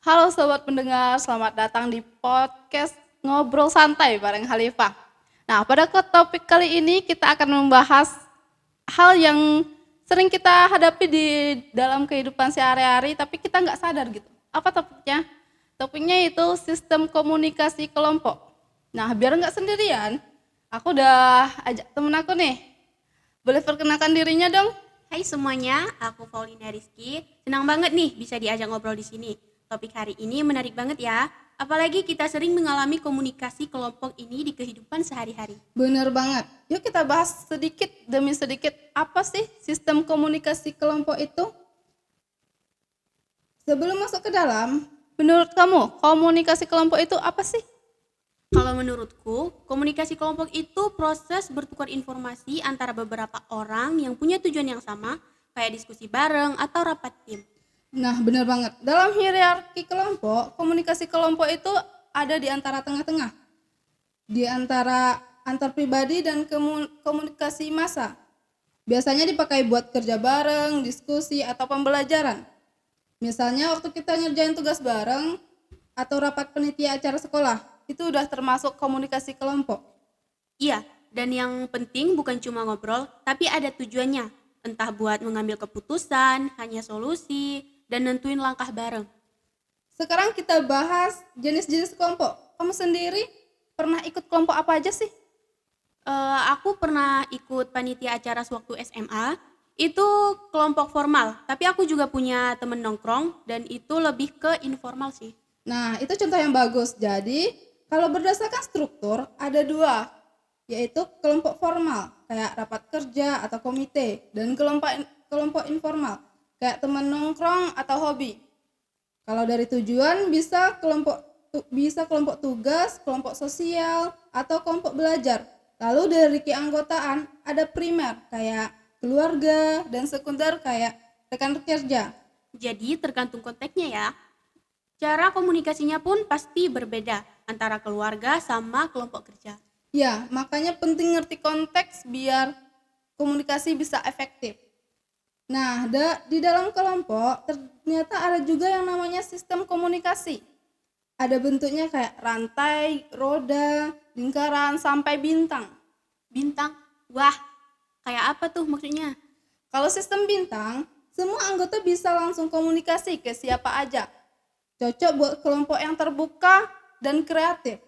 Halo sobat pendengar, selamat datang di podcast Ngobrol Santai bareng Khalifah. Nah, pada topik kali ini kita akan membahas hal yang sering kita hadapi di dalam kehidupan sehari-hari tapi kita nggak sadar gitu. Apa topiknya? Topiknya itu sistem komunikasi kelompok. Nah, biar nggak sendirian, aku udah ajak temen aku nih. Boleh perkenalkan dirinya dong? Hai semuanya, aku Paulina Rizky. Senang banget nih bisa diajak ngobrol di sini. Topik hari ini menarik banget ya. Apalagi kita sering mengalami komunikasi kelompok ini di kehidupan sehari-hari. Bener banget. Yuk kita bahas sedikit demi sedikit apa sih sistem komunikasi kelompok itu? Sebelum masuk ke dalam, menurut kamu komunikasi kelompok itu apa sih? Kalau menurutku, komunikasi kelompok itu proses bertukar informasi antara beberapa orang yang punya tujuan yang sama, kayak diskusi bareng atau rapat tim. Nah, bener banget. Dalam hierarki kelompok, komunikasi kelompok itu ada di antara tengah-tengah. Di antara antar pribadi dan komunikasi massa. Biasanya dipakai buat kerja bareng, diskusi, atau pembelajaran. Misalnya waktu kita ngerjain tugas bareng atau rapat panitia acara sekolah, itu udah termasuk komunikasi kelompok. Iya, dan yang penting bukan cuma ngobrol, tapi ada tujuannya. Entah buat mengambil keputusan, hanya solusi, dan nentuin langkah bareng. Sekarang kita bahas jenis-jenis kelompok. Kamu sendiri pernah ikut kelompok apa aja sih? Aku pernah ikut panitia acara sewaktu SMA, itu kelompok formal, tapi aku juga punya temen nongkrong dan itu lebih ke informal sih. Nah, itu contoh yang bagus. Jadi, kalau berdasarkan struktur, ada dua, yaitu kelompok formal, kayak rapat kerja atau komite, dan kelompok informal, kayak teman nongkrong atau hobi. Kalau dari tujuan bisa kelompok tugas, kelompok sosial, atau kelompok belajar. Lalu dari keanggotaan ada primer kayak keluarga dan sekunder kayak rekan kerja. Jadi tergantung konteksnya ya. Cara komunikasinya pun pasti berbeda antara keluarga sama kelompok kerja. Ya, makanya penting ngerti konteks biar komunikasi bisa efektif. Nah, di dalam kelompok ternyata ada juga yang namanya sistem komunikasi. Ada bentuknya kayak rantai, roda, lingkaran, sampai bintang. Bintang, wah, kayak apa tuh maksudnya? Kalau sistem bintang, semua anggota bisa langsung komunikasi ke siapa aja. Cocok buat kelompok yang terbuka dan kreatif.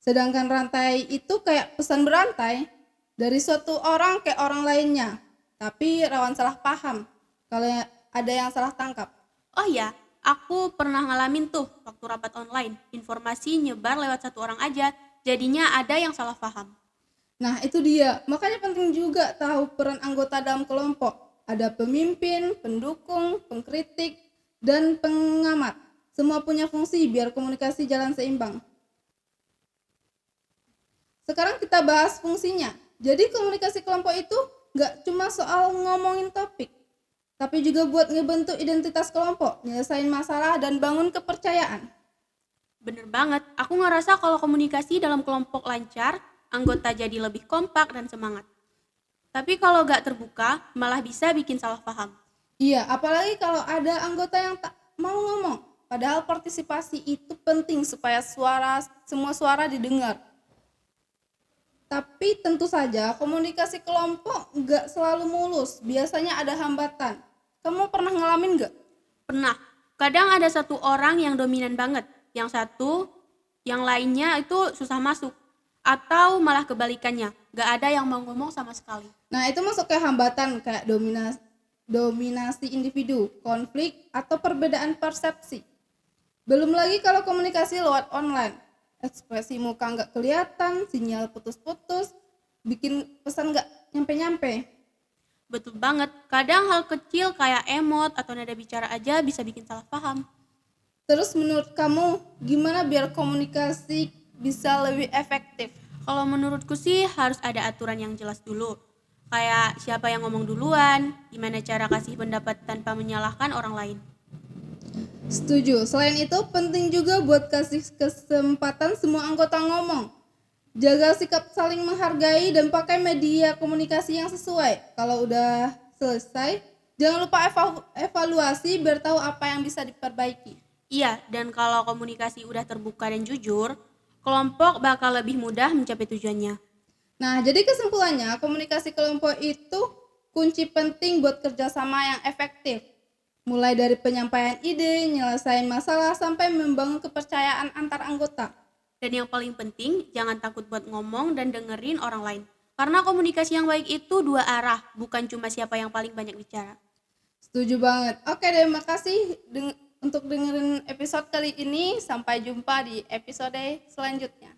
Sedangkan rantai itu kayak pesan berantai dari suatu orang ke orang lainnya, tapi rawan salah paham kalau ada yang salah tangkap. Oh ya, aku pernah ngalamin tuh waktu rapat online. Informasi nyebar lewat satu orang aja, jadinya ada yang salah paham. Nah, itu dia. Makanya penting juga tahu peran anggota dalam kelompok. Ada pemimpin, pendukung, pengkritik, dan pengamat. Semua punya fungsi biar komunikasi jalan seimbang. Sekarang kita bahas fungsinya. Jadi komunikasi kelompok itu nggak cuma soal ngomongin topik, tapi juga buat ngebentuk identitas kelompok, nyelesain masalah, dan bangun kepercayaan. Bener banget, aku ngerasa kalau komunikasi dalam kelompok lancar, anggota jadi lebih kompak dan semangat. Tapi kalau gak terbuka, malah bisa bikin salah paham. Iya, apalagi kalau ada anggota yang tak mau ngomong. Padahal partisipasi itu penting supaya semua suara didengar. Tapi tentu saja komunikasi kelompok nggak selalu mulus. Biasanya ada hambatan. Kamu pernah ngalamin nggak? Pernah, kadang ada satu orang yang dominan banget, yang lainnya itu susah masuk. Atau malah kebalikannya, gak ada yang mau ngomong sama sekali. Nah, itu masuk ke hambatan kayak dominasi individu, konflik, atau perbedaan persepsi. Belum lagi kalau komunikasi lewat online. Ekspresi muka nggak kelihatan, sinyal putus-putus, bikin pesan nggak nyampe-nyampe. Betul banget, kadang hal kecil kayak emot atau nada bicara aja bisa bikin salah paham. Terus menurut kamu gimana biar komunikasi bisa lebih efektif? Kalau menurutku sih harus ada aturan yang jelas dulu. Kayak siapa yang ngomong duluan, gimana cara kasih pendapat tanpa menyalahkan orang lain. Setuju. Selain itu penting juga buat kasih kesempatan semua anggota ngomong. Jaga sikap saling menghargai dan pakai media komunikasi yang sesuai. Kalau udah selesai, jangan lupa evaluasi biar tahu apa yang bisa diperbaiki. Iya, dan kalau komunikasi udah terbuka dan jujur, kelompok bakal lebih mudah mencapai tujuannya. Nah, jadi kesimpulannya, komunikasi kelompok itu kunci penting buat kerjasama yang efektif. Mulai dari penyampaian ide, nyelesain masalah, sampai membangun kepercayaan antar anggota. Dan yang paling penting, jangan takut buat ngomong dan dengerin orang lain. Karena komunikasi yang baik itu dua arah, bukan cuma siapa yang paling banyak bicara. Setuju banget. Oke, terima kasih untuk dengerin episode kali ini. Sampai jumpa di episode selanjutnya.